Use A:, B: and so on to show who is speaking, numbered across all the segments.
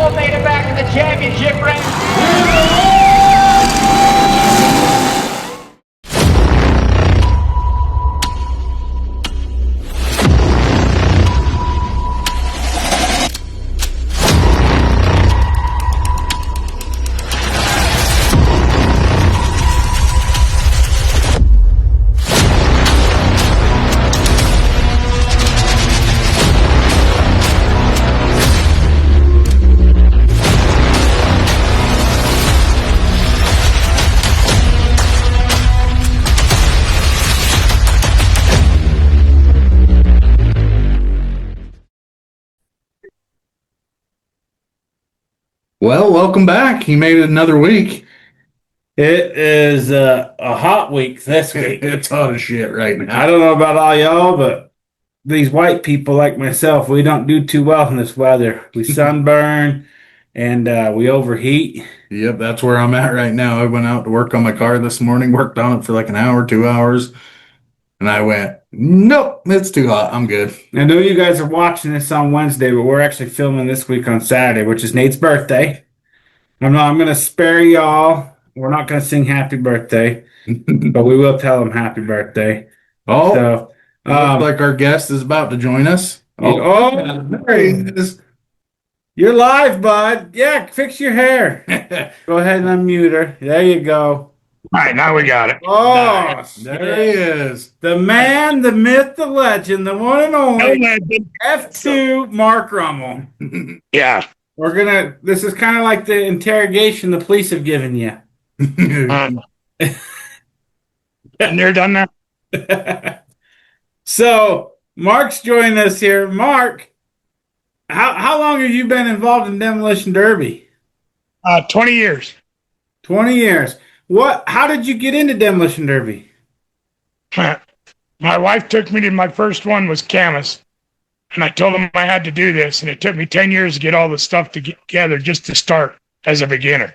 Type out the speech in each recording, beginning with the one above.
A: Squirrel made it back to the championship race.
B: Well, welcome back. You made it another week.
C: It is a hot week this week.
B: It's hot as shit right now.
C: I don't know about all y'all, but these white people like myself, we don't do too well in this weather. We sunburn and we overheat.
B: Yep, that's where I'm at right now. I went out to work on my car this morning, worked on it for like an hour, 2 hours, and I went, nope, it's too hot. I'm good.
C: I know you guys are watching this on Wednesday, but we're actually filming this week on Saturday, which is Nate's birthday. I'm going to spare y'all. We're not going to sing happy birthday, but we will tell him happy birthday.
B: Oh,
C: So,
B: looks like our guest is about to join us.
C: There he is. You're live, bud. Yeah, fix your hair. Go ahead and unmute her. There you go.
A: All right, now we got it.
C: Oh,
B: Nice. There he is.
C: The man, the myth, the legend, the one and only F2 Mark Rummel.
A: Yeah.
C: This is kind of like the interrogation the police have given you.
A: And they're done now?
C: So, Mark's joining us here. Mark, how long have you been involved in Demolition Derby?
A: 20 years.
C: 20 years. How did you get into Demolition Derby?
A: My wife took me to my first one was Kamas, and I told them I had to do this, and it took me 10 years to get all the stuff together just to start as a beginner.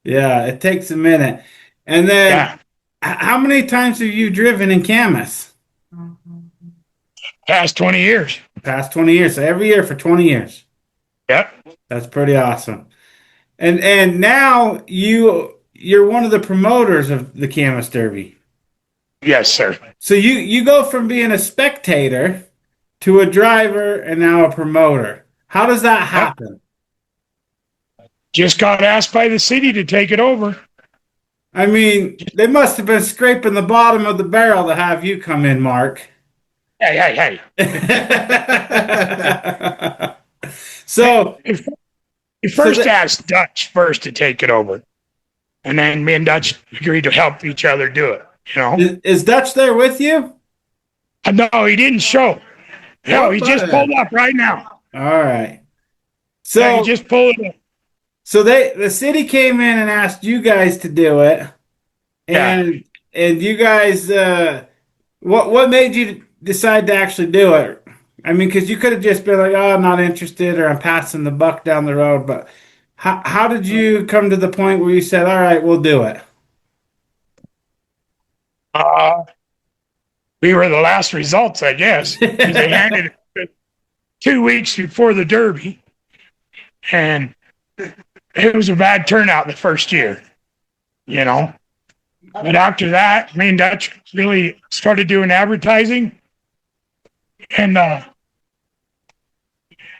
C: Yeah, it takes a minute. And then, How many times have you driven in Kamas?
A: Past 20 years.
C: Past 20 years. So every year for 20 years.
A: Yep.
C: That's pretty awesome. And now you're one of the promoters of the Kamas Derby.
A: Yes, sir.
C: So you go from being a spectator to a driver and now a promoter. How does that happen?
A: Just got asked by the city to take it over.
C: I mean, they must have been scraping the bottom of the barrel to have you come in, Mark.
A: Hey.
C: So
A: you first asked Dutch first to take it over. And then me and Dutch agreed to help each other do it. You know?
C: Is Dutch there with you?
A: No, he didn't show. No, he just pulled up right now.
C: All right. So
A: yeah, he just pulled it up.
C: So the city came in and asked you guys to do it, and you guys, what made you decide to actually do it? I mean, because you could have just been like, "Oh, I'm not interested," or "I'm passing the buck down the road." But how did you come to the point where you said, "All right, we'll do it"?
A: We were the last results, I guess. They handed it 2 weeks before the Derby, and it was a bad turnout the first year, you know. But after that, me and Dutch really started doing advertising and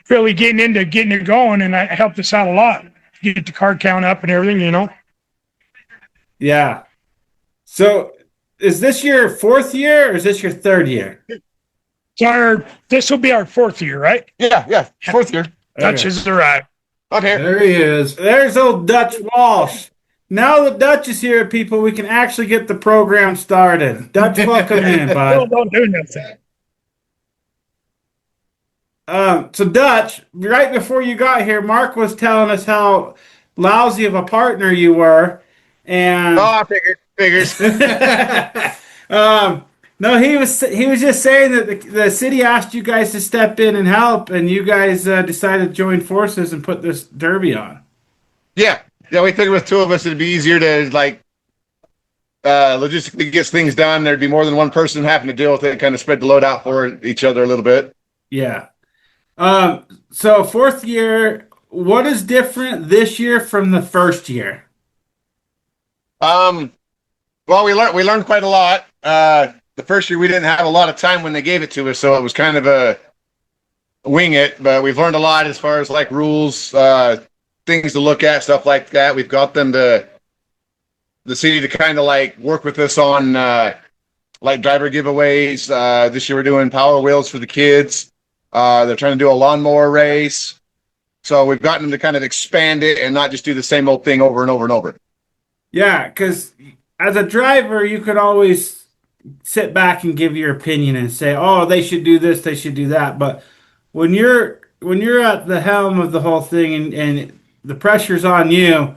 A: really getting it going, and it helped us out a lot. Get the car count up and everything, you know.
C: Yeah. So is this your 4th year or is this your 3rd year?
A: This will be our 4th year, right?
D: Yeah, 4th year.
A: Dutch has arrived.
D: Okay.
B: There he is.
C: There's old Dutch Walsh. Now that Dutch is here, people, we can actually get the program started. Dutch, welcome in, bud.
A: Don't do nothing.
C: So Dutch, right before you got here, Mark was telling us how lousy of a partner you were, and
D: Figures.
C: no, he was just saying that the city asked you guys to step in and help, and you guys decided to join forces and put this derby on.
D: Yeah, we figured with 2 of us, it'd be easier to logistically get things done. There'd be more than one person having to deal with it, kind of spread the load out for each other a little bit.
C: Yeah. So 4th year, what is different this year from the first year?
D: Well, we learned quite a lot. The first year we didn't have a lot of time when they gave it to us, so it was kind of a wing it. But we've learned a lot as far as like rules, things to look at, stuff like that. We've got them to the city to kind of like work with us on like driver giveaways. This year we're doing Power Wheels for the kids. They're trying to do a lawnmower race. So we've gotten them to kind of expand it and not just do the same old thing over and over and over.
C: Yeah, because as a driver, you could always sit back and give your opinion and say, "Oh, they should do this, they should do that." But when you're at the helm of the whole thing and the pressure's on you,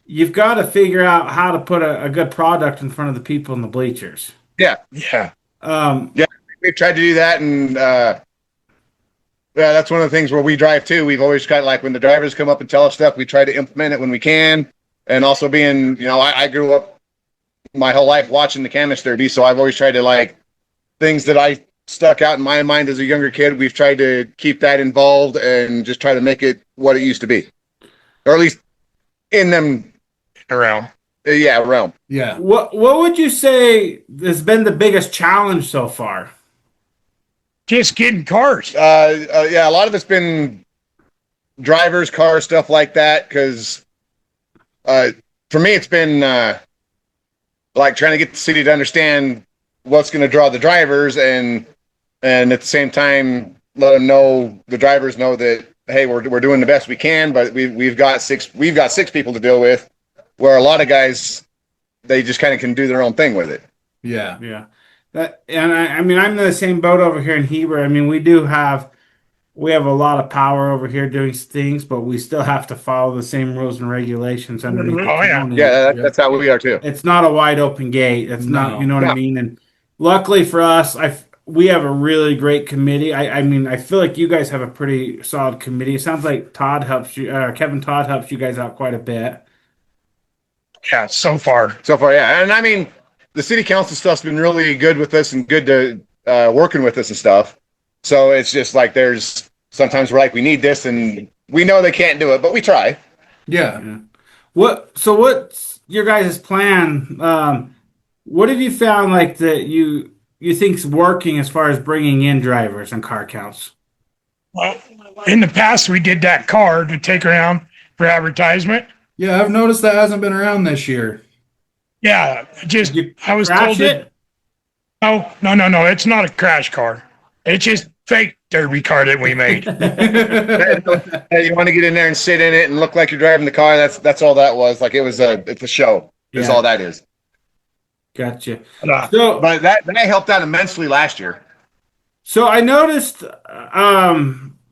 C: you've got to figure out how to put a good product in front of the people in the bleachers.
D: Yeah.
A: Yeah.
D: Yeah, we've tried to do that, and yeah, that's one of the things where we drive too. We've always got like when the drivers come up and tell us stuff, we try to implement it when we can. And also being, I grew up my whole life watching the Kamas Derby, so I've always tried to like things that I stuck out in my mind as a younger kid. We've tried to keep that involved and just try to make it what it used to be, or at least in them
A: Around.
D: realm.
B: Yeah.
C: What would you say has been the biggest challenge so far?
A: Just getting cars.
D: Yeah, a lot of it's been drivers, cars, stuff like that. Because for me, it's been like trying to get the city to understand what's going to draw the drivers, and at the same time let them know, the drivers know that, hey, we're doing the best we can, but we've got six people to deal with, where a lot of guys, they just kind of can do their own thing with it.
B: Yeah.
C: Yeah. I mean, I'm in the same boat over here in Heber. I mean, we have a lot of power over here doing things, but we still have to follow the same rules and regulations underneath the
A: Oh, yeah.
C: county.
D: Yeah, that's how we are too.
C: It's not a wide open gate. It's not, you know what I
D: No.
C: mean? And luckily for us, we have a really great committee. I mean, I feel like you guys have a pretty solid committee. It sounds like Kevin Todd helps you guys out quite a bit.
A: Yeah, so far.
D: So far, yeah. And I mean, the city council stuff's been really good with us and good to working with us and stuff. So it's just like there's sometimes we're like, we need this, and we know they can't do it, but we try.
B: Yeah.
C: What's your guys' plan? What have you found like that you think's working as far as bringing in drivers and car counts?
A: Well, in the past, we did that car to take around for advertisement.
B: Yeah, I've noticed that hasn't been around this year.
A: Yeah, I was
C: Crash
A: told that.
C: it?
A: No. It's not a crash car. It's just fake derby car that we made.
D: Hey, you want to get in there and sit in it and look like you're driving the car? That's all that was. Like it's a show. Is all that is.
C: Gotcha.
A: Uh,
C: So,
D: But that helped out immensely last year.
C: So I noticed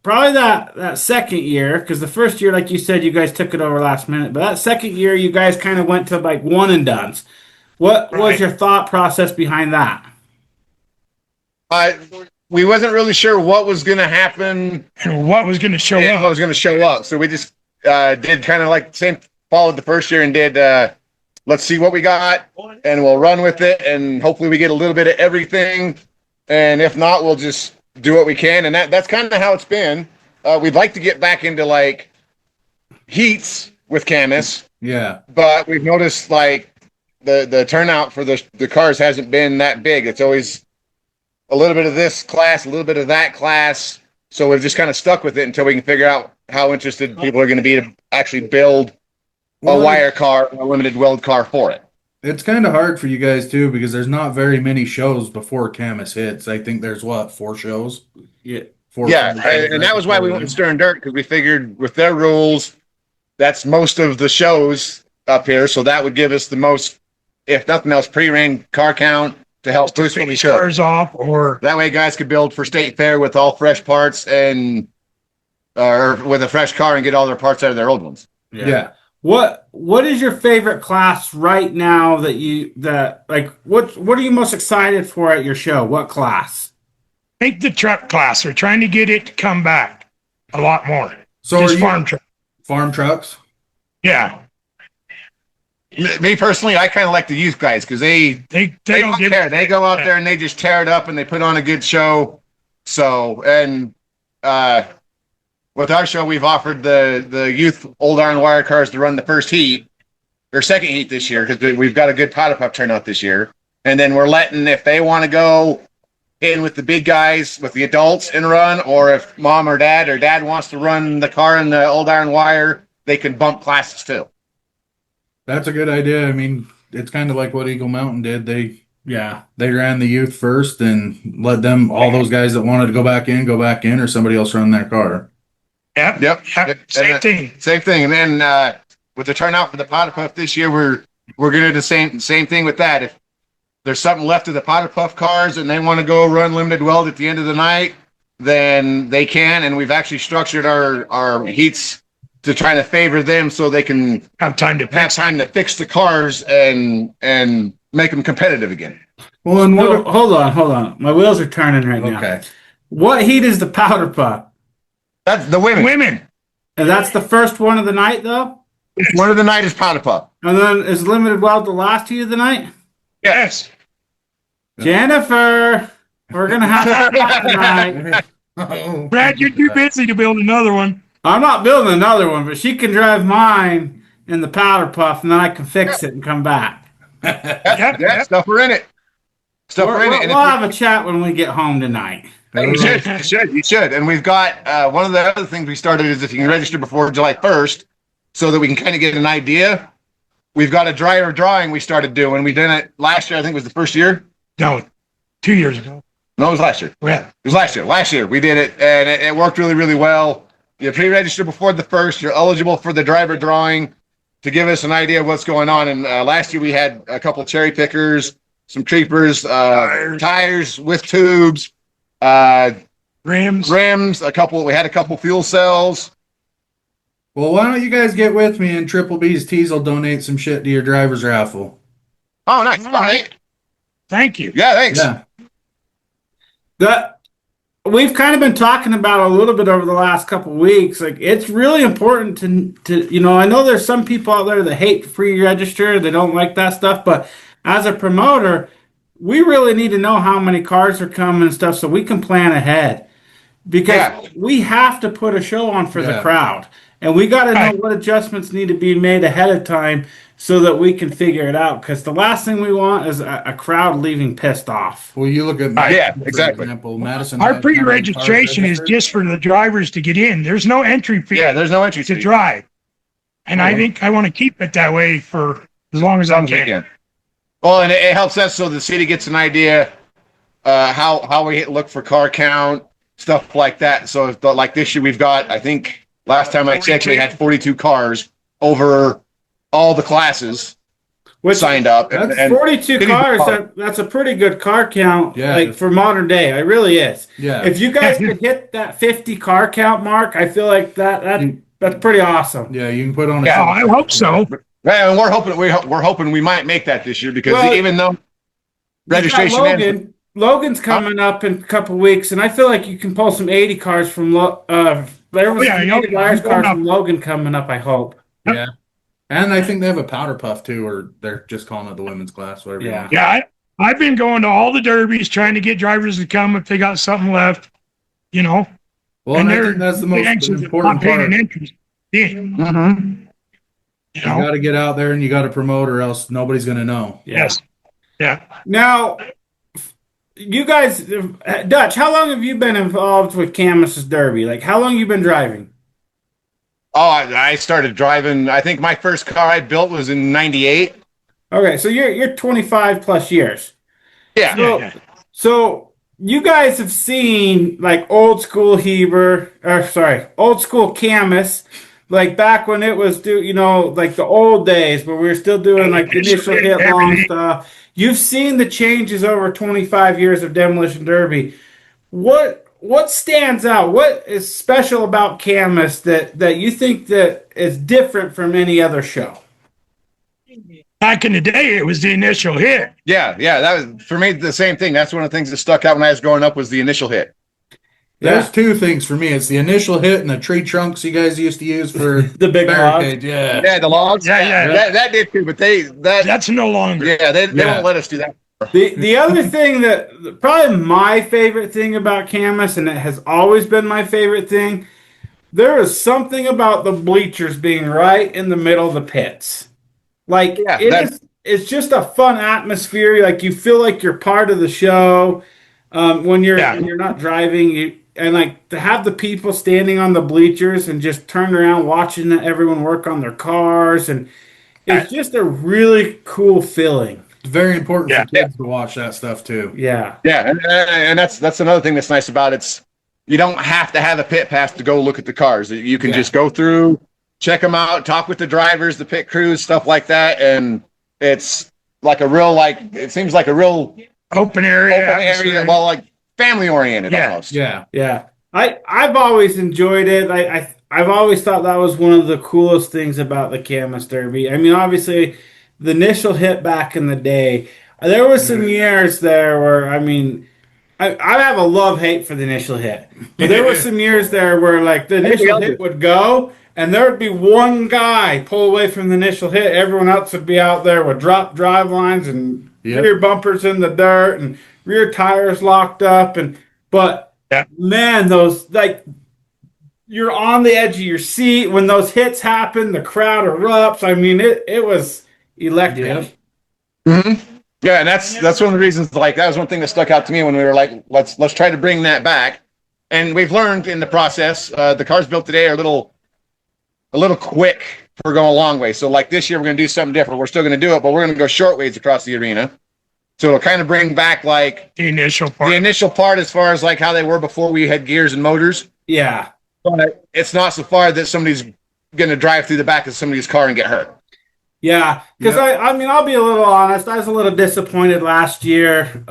C: probably that second year, because the first year, like you said, you guys took it over last minute, but that second year you guys kind of went to like one and dones. What was
A: Right.
C: your thought process behind that?
D: We wasn't really sure what was going to happen
A: and what was going to show
D: and what
A: up?
D: was going to show up. So we just did kind of like the same, followed the first year and did, let's see what we got and we'll run with it. And hopefully we get a little bit of everything. And if not, we'll just do what we can. And that's kind of how it's been. We'd like to get back into like heats with Kamas,
B: Yeah.
D: but we've noticed like the turnout for the cars hasn't been that big. It's always a little bit of this class, a little bit of that class. So we've just kind of stuck with it until we can figure out how interested people are going to be to actually build a wire car, a limited weld car for it.
B: It's kind of hard for you guys too because there's not very many shows before Kamas hits. I think there's 4 shows.
C: Yeah.
B: 4
D: Yeah,
B: shows
D: and that was why we went
B: then.
D: with Stern Dirt, because we figured with their rules, that's most of the shows up here. So that would give us the most, if nothing else, pre-ran car count to help boost what we could.
A: Cars off, or
D: That way guys could build for State Fair with all fresh parts and or with a fresh car and get all their parts out of their old ones.
B: Yeah.
C: What is your favorite class right now what are you most excited for at your show? What class?
A: I think the truck class. They're trying to get it to come back a lot more.
B: So
A: Just
B: are you
A: farm truck.
B: farm trucks?
A: Yeah,
D: Me personally, I kind of like the youth guys because they
A: they
D: don't
A: don't give
D: care. They go out there and they just tear it up and they put on a good show. So, and with our show, we've offered the youth old iron wire cars to run the first heat or second heat this year because we've got a good powder puff turnout this year. And then we're letting, if they want to go in with the big guys, with the adults and run, or if mom or dad wants to run the car in the old iron wire, they can bump classes too.
B: That's a good idea. I mean, it's kind of like what Eagle Mountain did. They ran the youth first and let them, all those guys that wanted to go back in, or somebody else run their car.
A: Yep. Same thing.
D: Same thing. And then with the turnout for the powder puff this year, we're gonna do the same thing with that. If there's something left of the powder puff cars and they want to go run limited weld at the end of the night, then they can. And we've actually structured our heats to try to favor them so they can
A: Have time to
D: fix the cars and make them competitive again.
B: Well, and
C: No, hold on. My wheels are turning right now.
B: okay.
C: What heat is the powder puff?
D: That's the women.
C: And that's the first one of the night, though?
D: One of the night is powder puff.
C: And then is limited weld the last heat of the night?
A: Yes.
C: Jennifer, we're going to have that tonight.
B: Oh.
A: Brad, you're too busy to build another one.
C: I'm not building another one, but she can drive mine in the powder puff, and then I can fix it and come back.
D: Yeah, stuff are in it. Stuff are in it.
C: We'll have a chat when we get home tonight.
D: You should. And we've got one of the other things we started is if you can register before July 1st, so that we can kind of get an idea. We've got a driver drawing we started doing. We did it last year. I think it was the first year.
A: No, 2 years ago.
D: No, it was last year.
A: Yeah.
D: It was last year. Last year we did it, and it worked really, really well. You pre-register before the 1st. You're eligible for the driver drawing to give us an idea of what's going on. And last year we had a couple cherry pickers, some creepers, tires with tubes,
A: Rims.
D: We had a couple fuel cells.
B: Well, why don't you guys get with me and Triple B's Tees will donate some shit to your driver's raffle.
D: Oh, nice.
A: All right. Thank you.
D: Yeah, thanks.
B: Yeah.
C: We've kind of been talking about a little bit over the last couple of weeks. Like, it's really important to I know there's some people out there that hate free register. They don't like that stuff. But as a promoter, we really need to know how many cars are coming and stuff so we can plan ahead. Because we have to put a show on for the crowd. And we got to know what adjustments need to be made ahead of time so that we can figure it out. Because the last thing we want is a crowd leaving pissed off.
B: Well, you look at
D: Yeah, exactly.
B: example, Madison.
A: Our pre-registration is just for the drivers to get in. There's no entry fee
D: Yeah, there's no entry
A: to
D: fee.
A: drive. And I think I want to keep it that way for as long as I can.
D: Well, and it helps us so the city gets an idea how we look for car count, stuff like that. So if like this year we've got, I think last time I checked, we had 42 cars over all the classes signed up.
C: That's
D: and
C: 42 cars. That's a pretty good car count, like for modern day. It really is.
B: Yeah.
C: If you guys could hit that 50 car count mark, I feel like that's pretty awesome.
B: Yeah, you can put on.
A: I hope so.
D: Yeah, and we're hoping we might make that this year because even though registration ends.
C: Logan's coming up in a couple weeks, and I feel like you can pull some 80 cars from there was some 80 cars from Logan coming up, I hope.
B: Yeah. And I think they have a powder puff too, or they're just calling it the women's class, whatever.
A: Yeah. I've been going to all the derbies trying to get drivers to come if they got something left,
B: Well, and I think that's the most important part. You got to get out there and you got to promote, or else nobody's going to know.
A: Yes. Yeah.
C: Now, you guys, Dutch, how long have you been involved with Kamas Derby? Like, how long you been driving?
D: Oh, I started driving. I think my first car I built was in '98.
C: Okay, so you're 25 plus years.
D: Yeah.
C: So you guys have seen like old school old school Kamas, like back when it was like the old days where we were still doing like the initial hit long stuff. You've seen the changes over 25 years of Demolition Derby. What stands out? What is special about Kamas that you think that is different from any other show?
A: Back in the day, it was the initial hit.
D: Yeah. That was for me the same thing. That's one of the things that stuck out when I was growing up was the initial hit.
B: There's two things for me. It's the initial hit and the tree trunks you guys used to use for
C: the big
B: barricade.
C: logs.
D: Yeah, the logs.
A: Yeah.
D: That did too, but
A: that's no longer.
D: Yeah, they won't let us do that.
C: The other thing that probably my favorite thing about Kamas, and it has always been my favorite thing, there is something about the bleachers being right in the middle of the pits. Like it's just a fun atmosphere. Like you feel like you're part of the show. When you're not driving, and like to have the people standing on the bleachers and just turn around watching everyone work on their cars, and it's just a really cool feeling.
B: It's very important for kids to watch that stuff too.
C: Yeah.
D: Yeah, and that's another thing that's nice about it. You don't have to have a pit pass to go look at the cars. You can just go through, check them out, talk with the drivers, the pit crews, stuff like that, and it's like a real it seems like a real
A: open area.
D: Well, like family oriented almost.
C: Yeah. I've always enjoyed it. I've always thought that was one of the coolest things about the Kamas Derby. I mean, obviously, the initial hit back in the day, there was some years there where, I mean, I have a love-hate for the initial hit. But there were some years there where, like, the initial hit would go, and there would be one guy pull away from the initial hit. Everyone else would be out there with dropped drive lines and rear bumpers in the dirt and rear tires locked up. But man, those, like, you're on the edge of your seat when those hits happen. The crowd erupts. I mean, it was electric.
D: Yeah, and that's one of the reasons. Like that was one thing that stuck out to me when we were like, let's try to bring that back. And we've learned in the process, the cars built today are a little quick for going a long way. So like this year, we're going to do something different. We're still going to do it, but we're going to go short ways across the arena. So it'll kind of bring back like
A: the initial part
D: as far as like how they were before we had gears and motors.
C: Yeah.
D: But it's not so far that somebody's going to drive through the back of somebody's car and get hurt.
C: Yeah, because I mean, I'll be a little honest. I was a little disappointed last year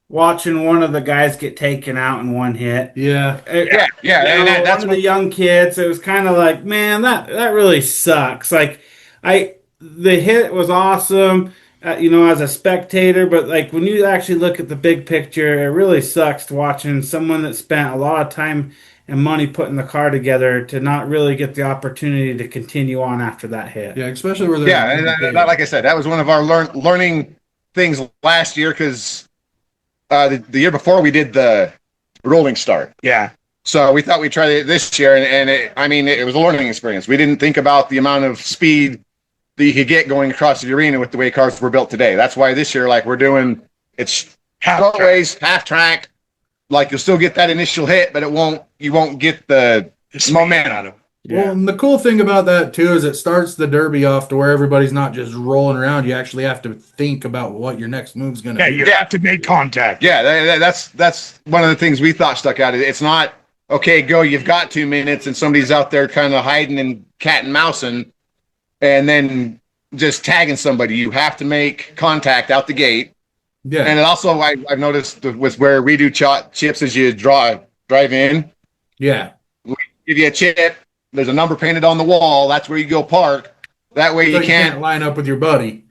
C: watching one of the guys get taken out in one hit.
B: Yeah.
C: And that's one of the young kids. It was kind of like, man, that really sucks. Like, the hit was awesome, as a spectator, but like when you actually look at the big picture, it really sucks to watching someone that spent a lot of time and money putting the car together to not really get the opportunity to continue on after that hit.
B: Yeah, especially where they're
D: and like I said, that was one of our learning things last year because the year before we did the rolling start.
A: Yeah.
D: So we thought we'd try it this year, and it was a learning experience. We didn't think about the amount of speed that you could get going across the arena with the way cars were built today. That's why this year, like we're doing, it's half track. Like you'll still get that initial hit, but you won't get the momentum out of it.
B: Yeah. Well, and the cool thing about that too is it starts the derby off to where everybody's not just rolling around. You actually have to think about what your next move's going to be.
A: You have to make contact.
D: Yeah, that's one of the things we thought stuck out. It's not okay. Go. You've got 2 minutes, and somebody's out there kind of hiding and cat and mousing, and then just tagging somebody. You have to make contact out the gate. Yeah, and it also I've noticed with where we do chips as you drive in.
B: Yeah,
D: we give you a chip. There's a number painted on the wall. That's where you go park. That way
B: so
D: you can't
B: line up with your buddy.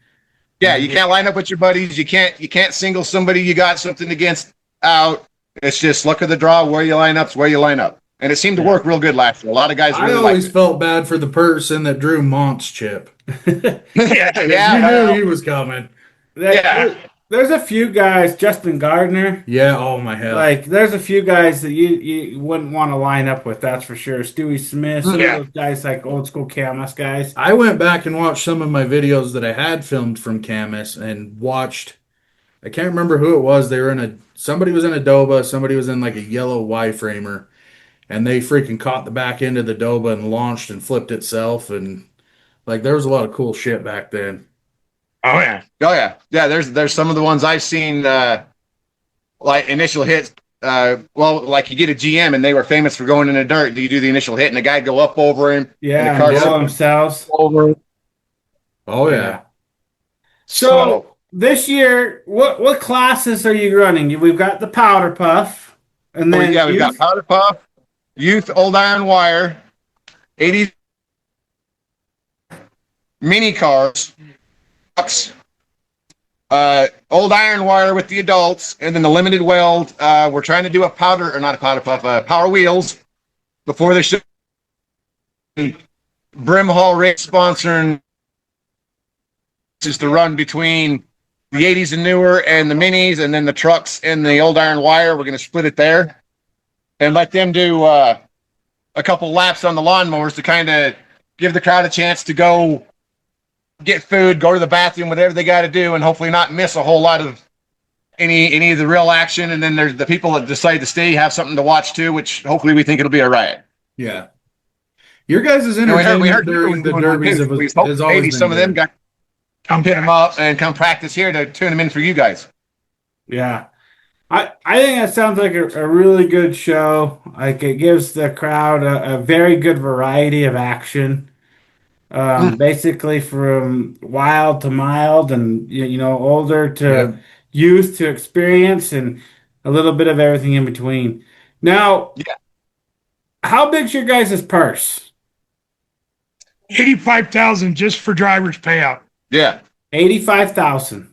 D: Yeah, you can't line up with your buddies. You can't single somebody you got something against out. It's just luck of the draw. Where you line up's where you line up, and it seemed to work real good last year. A lot of guys. Really
B: I always felt bad for the person that drew Mont's chip.
C: Yeah,
B: you knew he was coming.
C: There's a few guys, Justin Gardner.
B: Yeah, oh my hell.
C: Like, there's a few guys that you wouldn't want to line up with, that's for sure. Stewie Smith, some of those guys, like old school Kamas guys.
B: I went back and watched some of my videos that I had filmed from Kamas and watched, I can't remember who it was. Somebody was in a Doba, somebody was in like a yellow Y-framer, and they freaking caught the back end of the Doba and launched and flipped itself, and like there was a lot of cool shit back then.
D: Oh yeah. There's some of the ones I've seen, like initial hits. Like you get a GM and they were famous for going in the dirt. Do you do the initial hit and the guy go up over him?
C: Yeah, and blow themselves
D: over.
B: Oh yeah.
C: So this year, what classes are you running? We've got the powder puff, and then
D: we've got powder puff, youth, old iron wire, 80s mini cars. Old iron wire with the adults, and then the limited weld. We're trying to do power wheels before the show. Brimhall race sponsoring is to run between the 80s and newer and the minis, and then the trucks and the old iron wire. We're going to split it there and let them do a couple laps on the lawnmowers to kind of give the crowd a chance to go get food, go to the bathroom, whatever they got to do, and hopefully not miss a whole lot of any of the real action. And then there's the people that decide to stay, have something to watch too, which hopefully we think it'll be a riot.
B: Yeah. Your guys'
D: And
B: entertainment
D: we heard
B: during the derbies
D: we
B: has
D: hope
B: always
D: maybe
B: been
D: some of them
B: good.
D: got come pick them up and come practice here to tune them in for you guys.
C: Yeah. I think that sounds like a really good show. Like it gives the crowd a very good variety of action. Basically from wild to mild and older to
B: Yep.
C: youth to experience and a little bit of everything in between. Now,
D: Yeah.
C: how big's your guys' purse?
A: 85,000 just for driver's payout.
D: Yeah.
C: 85,000.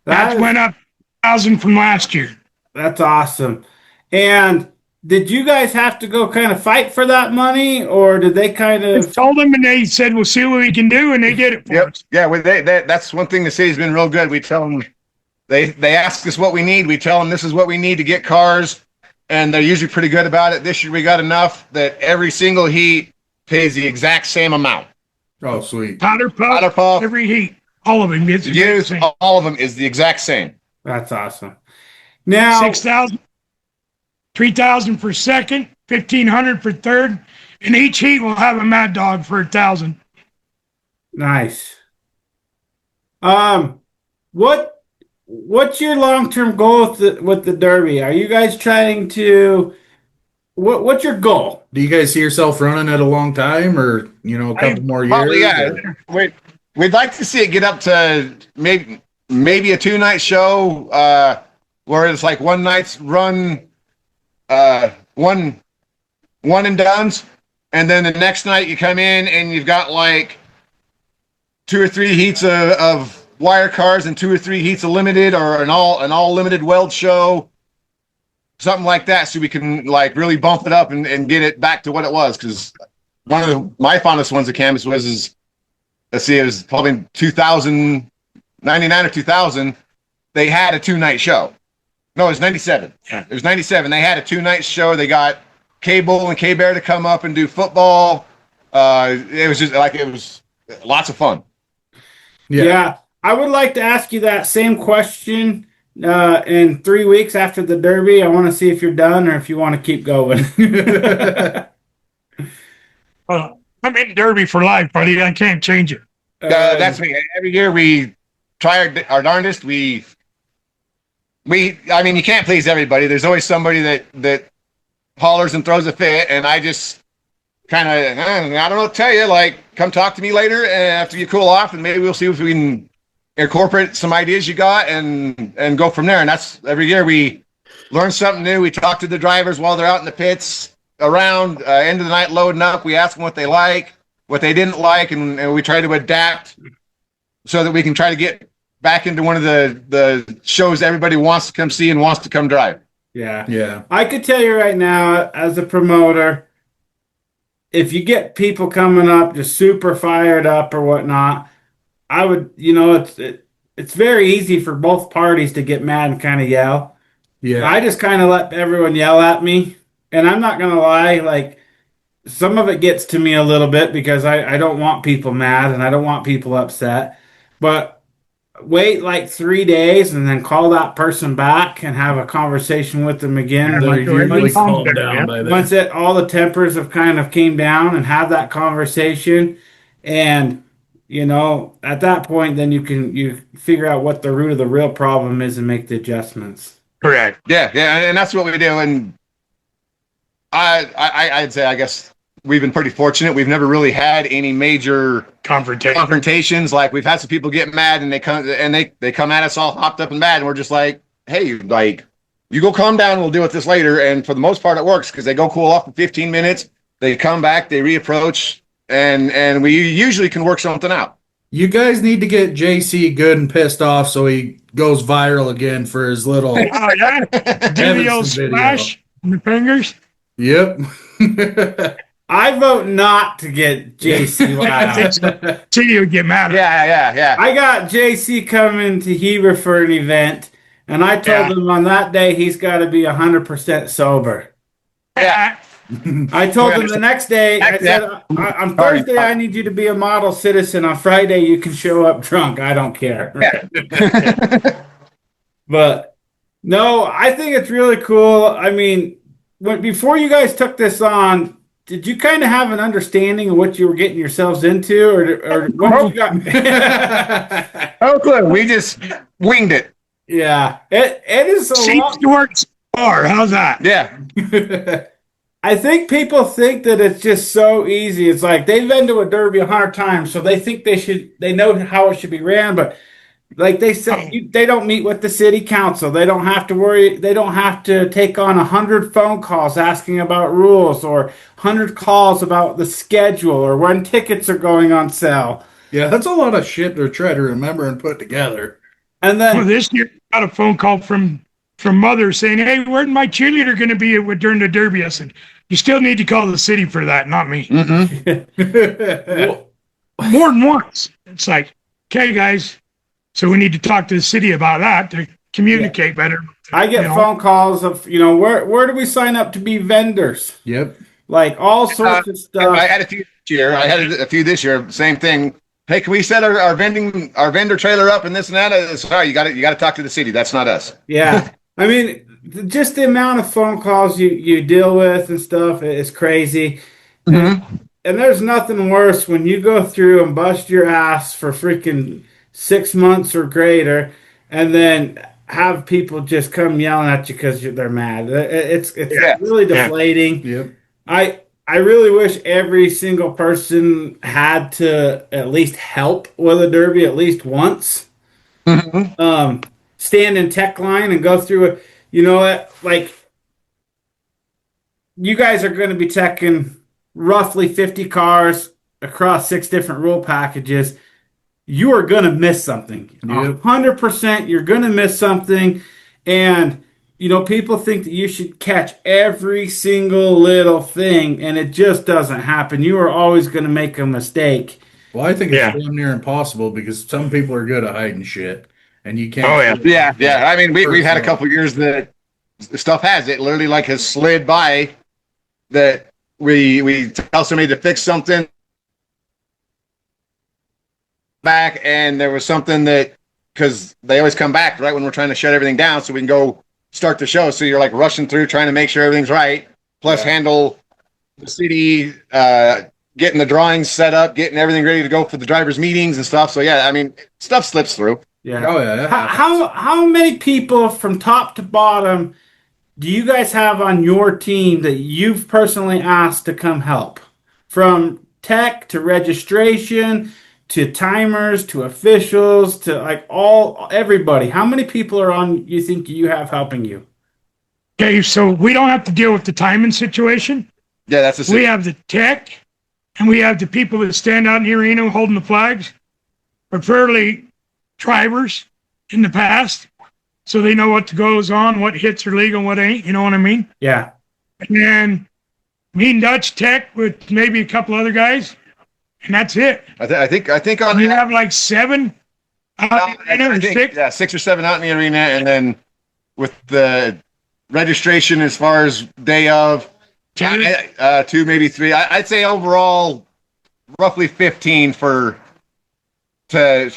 A: That went up 1,000 from last year.
C: That's awesome. And did you guys have to go kind of fight for that money, or did they kind
A: I
C: of?
A: told them, and they said, "We'll see what we can do," and they did it for
D: Yep.
A: us.
D: Yeah. That's one thing the city's been real good. We tell them they ask us what we need. We tell them this is what we need to get cars, and they're usually pretty good about it. This year we got enough that every single heat pays the exact same amount.
B: Oh, sweet.
A: Powder
D: Powder
A: puff,
D: puff,
A: every heat, all of them. It's the
D: use
A: same.
D: all of them is the exact same.
C: That's awesome. Now,
A: 6,000, 3,000 for second, 1,500 for third, and each heat will have a Mad Dog for 1,000.
C: nice. What's your long-term goal with the Derby? Are you guys trying to? What's your goal?
B: Do you guys see yourself running it a long time, or a couple more years?
D: Probably, yeah.
B: or-
D: We'd like to see it get up to maybe a 2-night show where it's like one night's run, one and done's, and then the next night you come in and you've got like 2 or 3 heats of wire cars and 2 or 3 heats of limited, or an all limited weld show, something like that, so we can like really bump it up and get it back to what it was. Because one of my fondest ones of Kamas was it was probably 2099 or 2000. They had a 2-night show. No, it was 97.
A: Yeah.
D: It was 97. They had a 2-night show. They got Cable and K-Bear to come up and do football. It was lots of fun.
C: Yeah, I would like to ask you that same question in 3 weeks after the Derby. I want to see if you're done or if you want to keep going.
A: I'm in Derby for life, buddy. I can't change it.
D: That's me. Every year we try our darndest. I mean, you can't please everybody. There's always somebody that hollers and throws a fit, and I just kind of, I don't know what to tell you. Like, come talk to me later after you cool off, and maybe we'll see if we can incorporate some ideas you got and go from there. And that's every year we learn something new. We talk to the drivers while they're out in the pits around end of the night loading up. We ask them what they like, what they didn't like, and we try to adapt so that we can try to get back into one of the shows everybody wants to come see and wants to come drive.
B: Yeah.
C: I could tell you right now, as a promoter, if you get people coming up just super fired up or whatnot, I would, it's very easy for both parties to get mad and kind of yell.
B: Yeah.
C: I just kind of let everyone yell at me. And I'm not going to lie, like, some of it gets to me a little bit because I don't want people mad and I don't want people upset. But wait like 3 days and then call that person back and have a conversation with them again.
A: Yeah,
B: They're usually calmed
A: there,
B: down
A: yeah.
B: by then.
C: Once all the tempers have kind of came down and have that conversation, and at that point, then you figure out what the root of the real problem is and make the adjustments.
A: Correct.
D: Yeah, and that's what we do. And I'd say, I guess we've been pretty fortunate. We've never really had any major confrontations. Like, we've had some people get mad and they come at us all hopped up and mad, and we're just like, hey, like, you go calm down, we'll deal with this later. And for the most part, it works because they go cool off for 15 minutes. They come back, they reapproach, and we usually can work something out.
B: You guys need to get JC good and pissed off so he goes viral again for his little.
A: Oh, yeah. Do the old
B: Evanston video.
A: splash in the fingers.
B: Yep.
C: I vote not to get JC wild.
A: See you get mad.
D: Yeah.
C: I got JC coming to Heber for an event, and I told him on that day he's got to be 100% sober.
D: Yeah.
C: I told him the next day, I said, on Thursday, I need you to be a model citizen. On Friday, you can show up drunk. I don't care. But no, I think it's really cool. I mean, before you guys took this on, did you kind of have an understanding of what you were getting yourselves into, or what you got?
D: Oh, clue. We just winged it.
C: Yeah, it is a
A: Seems to work so far. How's that?
D: Yeah.
C: I think people think that it's just so easy. It's like they've been to a derby 100 times, so they think they know how it should be ran. But like they said, they don't meet with the city council. They don't have to worry. They don't have to take on 100 phone calls asking about rules, or 100 calls about the schedule, or when tickets are going on sale.
B: Yeah, that's a lot of shit to try to remember and put together.
C: And then
A: Well, this year I got a phone call from mother saying, "Hey, where's my cheerleader going to be during the derby?" I said, "You still need to call the city for that, not me." More than once. It's like, okay, guys, so we need to talk to the city about that to communicate better.
C: I get phone calls of, where do we sign up to be vendors?
B: Yep.
C: Like all sorts of stuff.
D: I had a few this year. I had a few this year. Same thing. Hey, can we set our vendor trailer up and this and that? Sorry, you got to talk to the city. That's not us.
C: Yeah. I mean, just the amount of phone calls you deal with and stuff is crazy.
D: Mm-hmm.
C: And there's nothing worse when you go through and bust your ass for freaking 6 months or greater, and then have people just come yelling at you because they're mad. It's really deflating.
B: Yep.
C: I really wish every single person had to at least help with a derby at least once.
D: Mm-hmm.
C: Stand in tech line and go through it. Like you guys are going to be teching roughly 50 cars across 6 different rule packages. You are going to miss something.
B: Yep.
C: 100% you're going to miss something. And, people think that you should catch every single little thing, and it just doesn't happen. You are always going to make a mistake.
B: Well, I think it's damn near impossible because some people are good at hiding shit, and you can't.
D: Oh yeah. I mean, we've had a couple of years that stuff has literally like has slid by that we tell somebody to fix something back, and there was something that, because they always come back right when we're trying to shut everything down so we can go start the show. So you're like rushing through trying to make sure everything's right, plus handle the city, getting the drawings set up, getting everything ready to go for the drivers' meetings and stuff. So yeah, I mean, stuff slips through.
C: Yeah.
B: Oh yeah.
C: How many people from top to bottom do you guys have on your team that you've personally asked to come help? From tech to registration to timers to officials to like everybody. How many people are on you think you have helping you?
A: Okay, so we don't have to deal with the timing situation.
D: Yeah, that's
A: We have the tech, and we have the people that stand out in the arena holding the flags, preferably drivers in the past, so they know what goes on, what hits are legal, what ain't. You know what I mean?
C: Yeah.
A: And then me and Dutch tech with maybe a couple other guys, and that's it.
D: I think on
A: We have like 7 out in the arena, or 6.
D: Yeah, 6 or 7 out in the arena, and then with the registration as far as day of 2, maybe 3. I'd say overall roughly 15 for the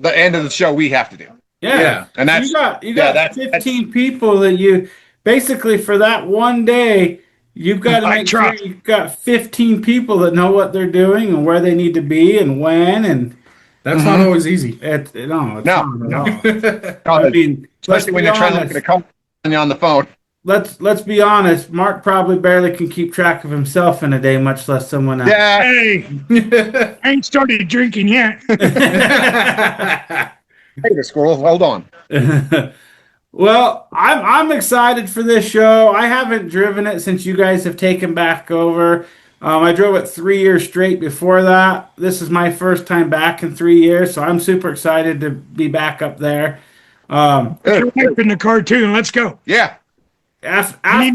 D: end of the show we have to do.
C: Yeah.
D: And that's
C: you got 15 people that you basically for that one day. You've got to make sure you've got 15 people that know what they're doing and where they need to be and when, and
B: that's not always easy.
C: It's not at all.
D: I mean, especially when you're trying to look at a company on the phone.
C: Let's be honest. Mark probably barely can keep track of himself in a day, much less someone else.
D: Yeah.
A: Hey, I ain't started drinking yet.
D: Hey, the squirrel. Hold on.
C: Well, I'm excited for this show. I haven't driven it since you guys have taken back over. I drove it 3 years straight before that. This is my first time back in 3 years, so I'm super excited to be back up there.
A: Put your wife in the car too, and let's go.
D: Yeah.
C: After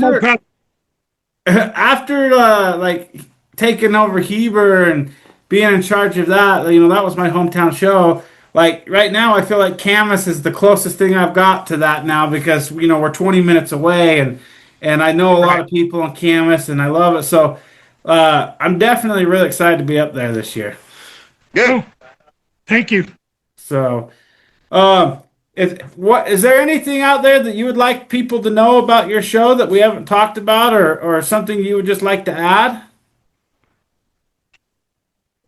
C: like taking over Heber and being in charge of that, that was my hometown show. Like right now, I feel like Kamas is the closest thing I've got to that now because we're 20 minutes away, and and I know a lot of people in Kamas, and I love it. So I'm definitely really excited to be up there this year.
D: Good.
A: Oh, thank you.
C: So, is there anything out there that you would like people to know about your show that we haven't talked about, or something you would just like to add?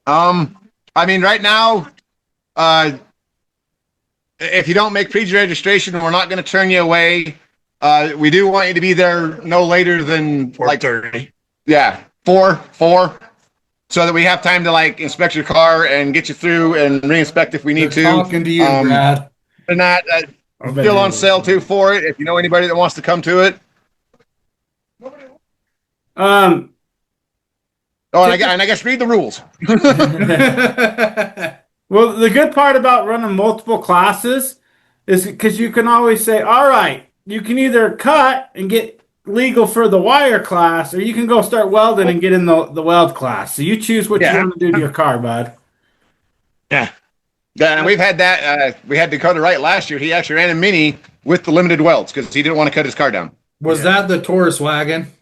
D: I mean, right now, if you don't make pre-registration, we're not going to turn you away. We do want you to be there no later than
A: 4:30.
D: Yeah, four, so that we have time to like inspect your car and get you through and re-inspect if we need
B: They're
D: to.
B: talking to you, Brad.
D: They're not still on sale too for it. If you know anybody that wants to come to it. Oh, and I guess read the rules.
C: Well, the good part about running multiple classes is because you can always say, all right, you can either cut and get legal for the wire class, or you can go start welding and get in the weld class. So you choose what you want to do to your car, bud.
A: Yeah.
D: Yeah, and we've had that. We had Dakota Wright last year. He actually ran a Mini with the limited welds because he didn't want to cut his car down.
B: Was that the Taurus wagon?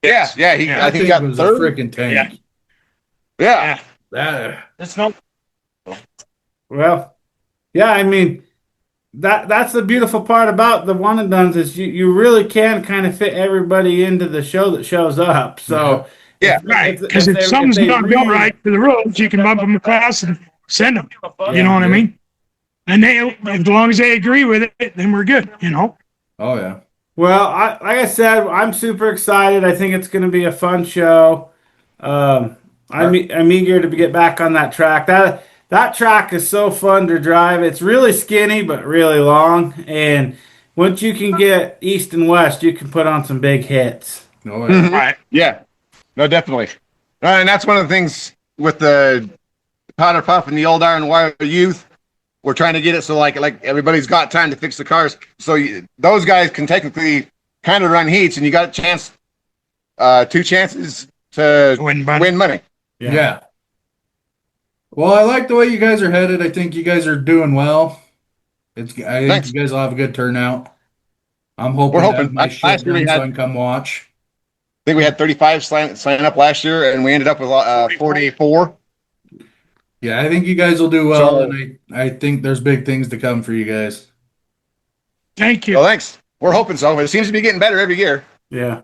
D: Yeah. I think he got
B: it was
D: third.
B: a freaking tank.
D: Yeah.
A: That's not.
C: Well, yeah, I mean, that's the beautiful part about the one and dones is you really can kind of fit everybody into the show that shows up. So
D: Yeah.
A: Right. Because if something's not built right for the rules, you can bump them across and send them. You know what I mean? And as long as they agree with it, then we're good, you know?
B: Oh, yeah.
C: Well, like I said, I'm super excited. I think it's going to be a fun show. I'm eager to get back on that track. That track is so fun to drive. It's really skinny but really long, and once you can get east and west, you can put on some big hits.
B: Oh, yeah.
D: Right. Yeah. No, definitely. And that's one of the things with the powder puff and the old iron wire youth. We're trying to get it so like everybody's got time to fix the cars. So those guys can technically kind of run heats, and you got a chance, 2 chances to
A: Win
D: money.
B: Yeah. Well, I like the way you guys are headed. I think you guys are doing well. I think
D: Thanks.
B: you guys will have a good turnout. I'm hoping
D: We're
B: to
D: hoping.
B: have my
D: Last
B: shit
D: year we
B: done so
D: had-
B: I can come watch.
D: I think we had 35 sign up last year, and we ended up with 44.
B: Yeah, I think you guys will do well,
D: So-
B: and I think there's big things to come for you guys.
A: Thank you.
D: Well, thanks. We're hoping so. It seems to be getting better every year.
C: Yeah.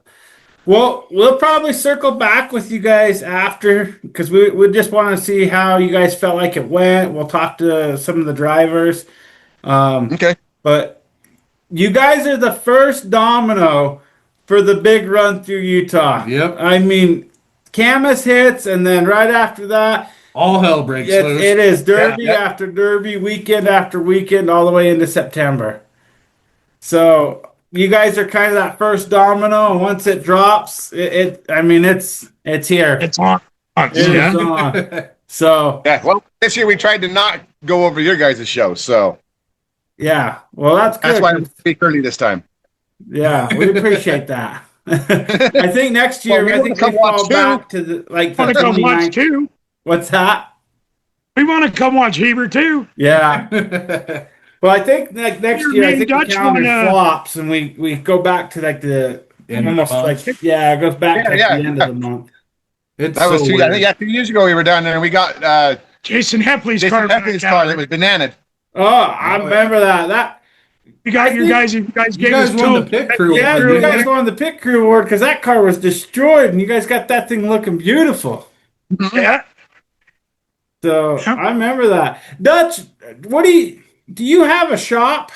C: Well, we'll probably circle back with you guys after because we just want to see how you guys felt like it went. We'll talk to some of the drivers.
D: Okay.
C: But you guys are the first domino for the big run through Utah.
B: Yep.
C: I mean, Kamas hits, and then right after that,
B: All hell breaks loose.
C: it is Derby
D: Yeah.
C: after Derby, weekend after weekend, all the way into September. So you guys are kind of that first domino, and once it drops, it's here.
A: It's on.
C: It is
A: Yeah.
C: on. So
D: Yeah. Well, this year we tried to not go over your guys' show, so
C: yeah, well that's good.
D: that's why I'm speak early this time.
C: Yeah, we appreciate that. I think next year,
D: Well, we
C: I
D: wanna
C: think
D: come
C: we fall
D: watch too.
C: back to the
A: Want to come watch
C: 29.
A: too?
C: What's that?
A: We want to come watch Heber too.
C: Yeah. Well, I think like next
A: Your
C: year, I
A: main
C: think the
A: Dutch
C: calendar
A: one,
C: flops, and we go back to like the
B: End of
C: almost
B: the month.
C: like it goes back to
D: Yeah,
C: the end of the month.
B: It's
D: That was
B: so
D: 2. I
B: weird.
D: think 2 years ago we were down there and we got
A: Jason Hepley's
D: Jason
A: car.
D: Pepper's car that was bananaed.
C: Oh, I remember that.
A: You got your
C: think-
A: guys. You guys
B: You
A: gave
B: guys
A: us
B: won the
A: two.
B: pit crew.
C: Yeah,
B: award,
C: you
B: didn't
C: guys won the pit crew award because that car was destroyed, and you guys got that thing looking beautiful.
A: Yeah.
C: So
A: Yeah.
C: I remember that. Dutch, do you have a shop?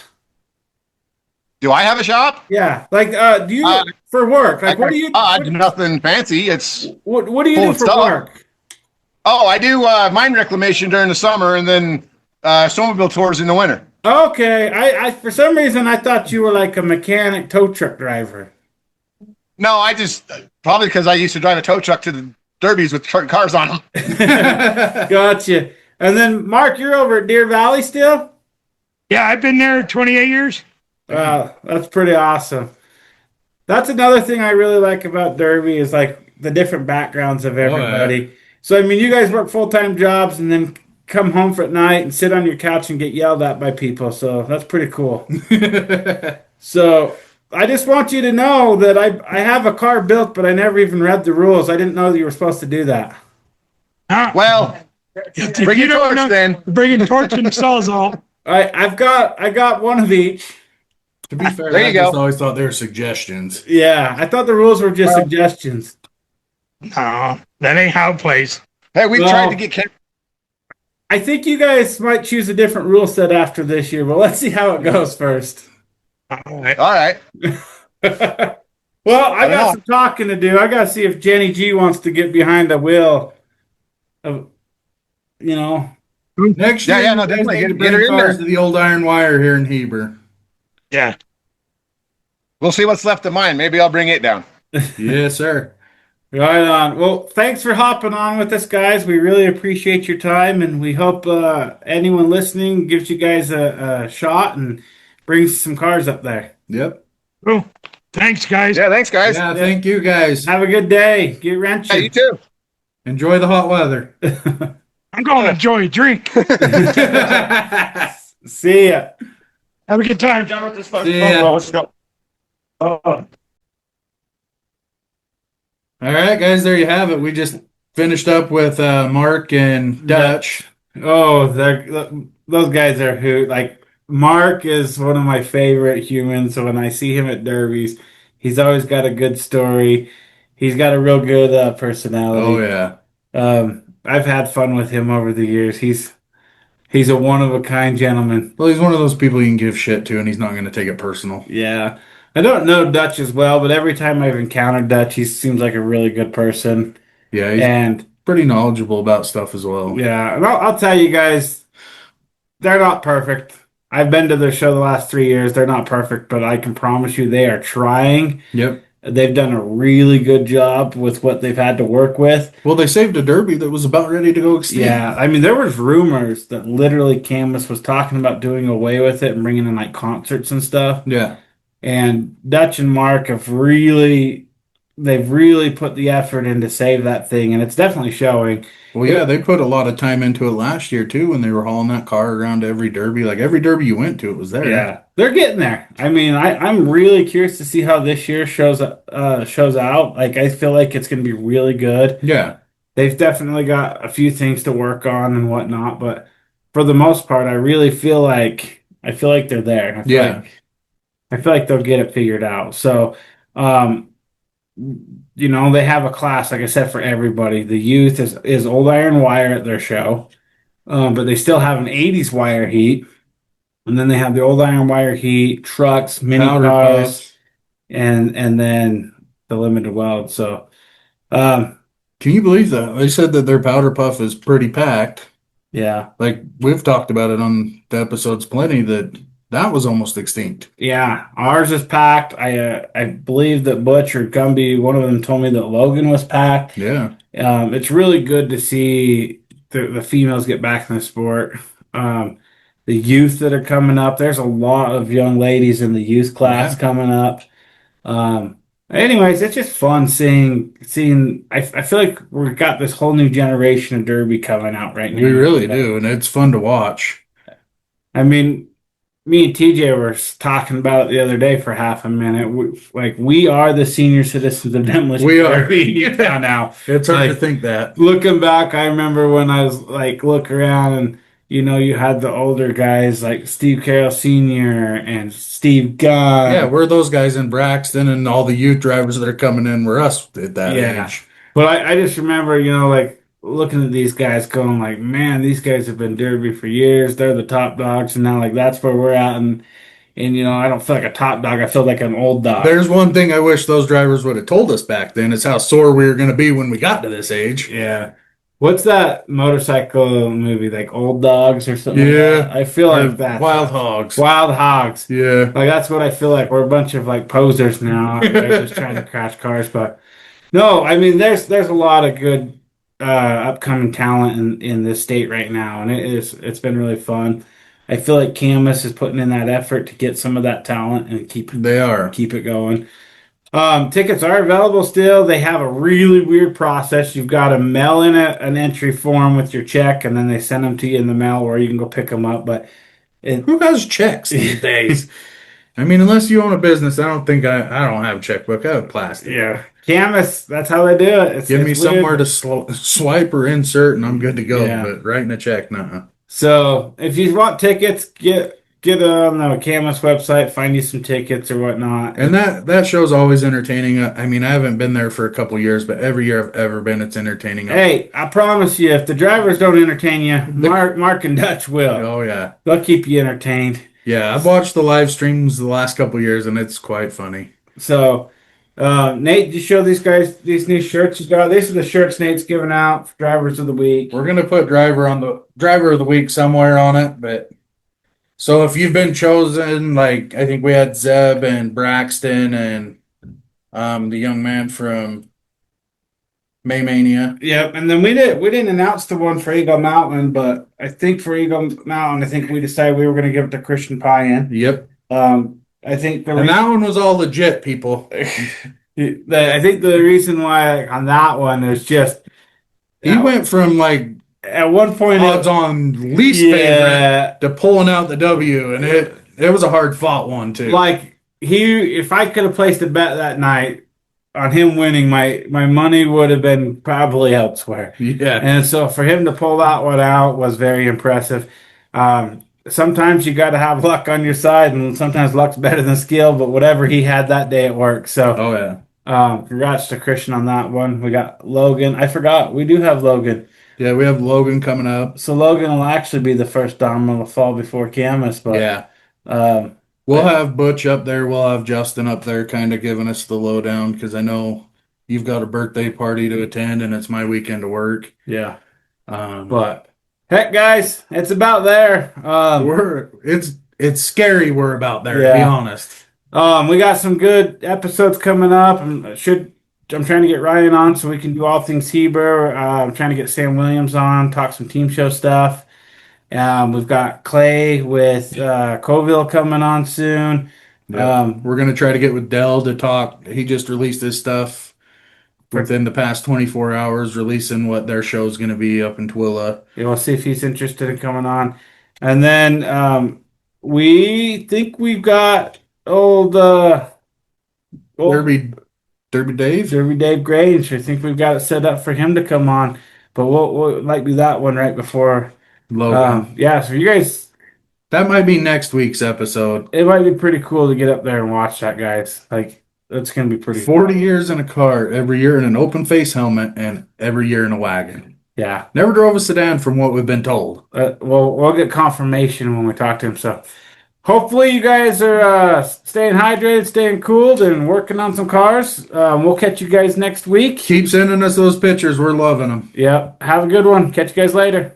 D: Do I have a shop?
C: Yeah, like do you
D: Uh,
C: for work? Like what do you?
D: Nothing fancy. It's
C: What do you
D: full
C: do
D: of
C: for
D: stuff.
C: work?
D: I do mine reclamation during the summer and then snowmobile tours in the winter.
C: Okay, I for some reason I thought you were like a mechanic tow truck driver.
D: No, I just probably because I used to drive a tow truck to the derbies with cars on them.
C: Gotcha. And then Mark, you're over at Deer Valley still?
A: Yeah. I've been there 28 years.
C: Wow, that's pretty awesome. That's another thing I really like about Derby is like the different backgrounds of everybody. So I mean, you guys work full-time jobs and then come home for at night and sit on your couch and get yelled at by people. So that's pretty cool. So I just want you to know that I have a car built, but I never even read the rules. I didn't know that you were supposed to do that.
D: Well,
A: if
D: bring
A: you
D: your
A: don't
D: torch
A: know,
D: then.
A: bring a torch and a sawzall.
C: I got one of each.
B: To be fair,
D: There
B: I
D: you
B: just
D: go.
B: always thought they were suggestions.
C: Yeah, I thought the rules were just
D: Well-
C: suggestions.
A: No, that ain't how it plays.
D: Hey, we
C: Well-
D: tried to get Ken.
C: I think you guys might choose a different rule set after this year, but let's see how it goes first.
A: All right.
D: All right.
C: Well, I
D: I don't
C: got
D: know.
C: some talking to do. I got to see if Jenny G wants to get behind the wheel of, you know.
B: Next
D: Yeah,
B: year,
D: yeah,
B: you
D: no,
B: guys
D: definitely.
B: need to
D: Get her
B: bring
D: in
B: cars
D: there.
B: to the old iron wire here in Heber.
D: We'll see what's left of mine. Maybe I'll bring it down.
B: Yes, sir.
C: Right on. Well, thanks for hopping on with us, guys. We really appreciate your time, and we hope anyone listening gives you guys a shot and brings some cars up there.
B: Yep.
A: Cool. Thanks, guys.
D: Yeah, thanks, guys.
B: Yeah, thank you guys.
C: Have a good day. Get
D: Yeah, you
C: wrenching.
D: too.
B: Enjoy the hot weather.
A: I'm going to enjoy a drink.
C: See ya.
A: Have a good time.
B: See ya.
A: Let's go.
B: All right, guys, there you have it. We just finished up with Mark and Dutch.
C: Oh, those guys are who. Like, Mark is one of my favorite humans. So when I see him at derbies, he's always got a good story. He's got a real good personality.
B: Oh yeah.
C: I've had fun with him over the years. He's a one of a kind gentleman.
B: Well, he's one of those people you can give shit to, and he's not going to take it personal.
C: Yeah. I don't know Dutch as well, but every time I've encountered Dutch, he seems like a really good person.
B: Yeah, he's
C: And
B: pretty knowledgeable about stuff as well.
C: yeah, and I'll tell you guys, they're not perfect. I've been to their show the last 3 years. They're not perfect, but I can promise you they are trying.
B: Yep.
C: They've done a really good job with what they've had to work with.
B: Well, they saved a derby that was about ready to go extinct.
C: Yeah, I mean, there was rumors that literally Kamas was talking about doing away with it and bringing in like concerts and stuff.
B: Yeah.
C: And Dutch and Mark they've really put the effort in to save that thing, and it's definitely showing.
B: Well, yeah, they put a lot of time into it last year too when they were hauling that car around to every derby. Like every derby you went to, it was there.
C: Yeah, they're getting there. I mean, I'm really curious to see how this year shows out. Like, I feel like it's going to be really good.
B: Yeah.
C: They've definitely got a few things to work on and whatnot, but for the most part, I really feel like they're there. I feel like they'll get it figured out. So, they have a class, like I said, for everybody. The youth is old iron wire at their show, but they still have an 80s wire heat. And then they have the old iron wire heat, trucks, mini
B: Powder
C: cars,
B: puffs.
C: and then the limited weld. So,
B: Can you believe that? They said that their powder puff is pretty packed.
C: yeah.
B: Like we've talked about it on the episodes plenty that was almost extinct.
C: Yeah, ours is packed. I believe that Butch or Gumby, one of them told me that Logan was packed.
B: Yeah.
C: It's really good to see the females get back in the sport. The youth that are coming up. There's a lot of young ladies in the youth class
B: Yeah.
C: coming up. Anyways, it's just fun seeing. I feel like we've got this whole new generation of derby coming out right now.
B: We really do, and it's fun to watch.
C: I mean, me and TJ were talking about it the other day for half a minute. We are the senior citizens of Demolition
B: We are.
C: Derby in Utah now.
B: It's hard to
C: Like,
B: think that.
C: looking back, I remember when I was like, look around and, you had the older guys like Steve Carroll Sr. and Steve Gunn.
B: Yeah, we're those guys in Braxton, and all the youth drivers that are coming in were us at that age.
C: But I just remember, like looking at these guys going like, man, these guys have been derby for years. They're the top dogs. And now like, that's where we're at. And I don't feel like a top dog. I feel like an old dog.
B: There's one thing I wish those drivers would have told us back then is how sore we were going to be when we got to this age.
C: Yeah. What's that motorcycle movie, like Old Dogs or something?
B: Yeah.
C: Like that? I feel like that.
B: Wild Hogs.
C: Wild Hogs.
B: Yeah.
C: Like, that's what I feel like. We're a bunch of like posers now. They're just trying to crash cars. But no, I mean, there's a lot of good upcoming talent in this state right now, and it's been really fun. I feel like Kamas is putting in that effort to get some of that talent and keep it going. Tickets are available still. They have a really weird process. You've got to mail in an entry form with your check, and then they send them to you in the mail, or you can go pick them up. But
B: Who has checks these days? I mean, unless you own a business, I don't have a checkbook. I have plastic.
C: Yeah. Camas, that's how they do it.
B: Give me
C: It's
B: somewhere
C: weird.
B: to swipe or insert, and I'm good to go.
C: Yeah.
B: But writing a check, nah.
C: So if you want tickets, get on the Camas website, find you some tickets or whatnot.
B: And that show's always entertaining. I mean, I haven't been there for a couple years, but every year I've ever been, it's entertaining.
C: Hey, I promise you, if the drivers don't entertain you, Mark and Dutch will.
B: Oh yeah,
C: They'll keep you entertained.
B: yeah. I've watched the live streams the last couple years, and it's quite funny.
C: So, Nate, you show these guys these new shirts you got. These are the shirts Nate's giving out for drivers of the week.
B: We're gonna put driver of the week somewhere on it, but so if you've been chosen, like I think we had Zeb and Braxton and the young man from Maymania.
C: Yep, and then we didn't announce the one for Eagle Mountain, but I think for Eagle Mountain, I think we decided we were going to give it to Christian Payan.
B: Yep.
C: I think
B: And that one was all legit, people.
C: I think the reason why on that one is just
B: He went from like
C: at one point
B: odds on least favorite to pulling out the W, and it was a hard fought one too.
C: like if I could have placed a bet that night on him winning, my money would have been probably elsewhere.
B: Yeah.
C: And so for him to pull that one out was very impressive. Sometimes you got to have luck on your side, and sometimes luck's better than skill. But whatever he had that day, it worked. So,
B: Oh yeah.
C: congrats to Christian on that one. We got Logan. I forgot we do have Logan.
B: Yeah, we have Logan coming up.
C: So Logan will actually be the first domino to fall before Camas. But
B: Yeah. We'll have Butch up there. We'll have Justin up there kind of giving us the lowdown because I know you've got a birthday party to attend and it's my weekend to work.
C: yeah.
B: But
C: But heck, guys, it's about there.
B: it's scary we're about there, to be
C: Yeah.
B: honest.
C: We got some good episodes coming up. I'm trying to get Ryan on so we can do all things Heber. I'm trying to get Sam Williams on, talk some team show stuff. We've got Clay with Coville coming on soon.
B: We're gonna try to get with Dell to talk. He just released his stuff within the past 24 hours, releasing what their show's gonna be up in Twilla.
C: We'll see if he's interested in coming on. And then we think we've got old
B: Derby Dave.
C: Derby Dave Grange. I think we've got it set up for him to come on, but we'll might be that one right before
B: Logan.
C: yeah. So you guys,
B: That might be next week's episode.
C: it might be pretty cool to get up there and watch that, guys. Like that's gonna be pretty.
B: 40 years in a car, every year in an open face helmet, and every year in a wagon.
C: Yeah.
B: Never drove a sedan from what we've been told.
C: We'll get confirmation when we talk to him. So hopefully you guys are staying hydrated, staying cooled, and working on some cars. We'll catch you guys next week.
B: Keep sending us those pictures. We're loving them.
C: Yep. Have a good one. Catch you guys later.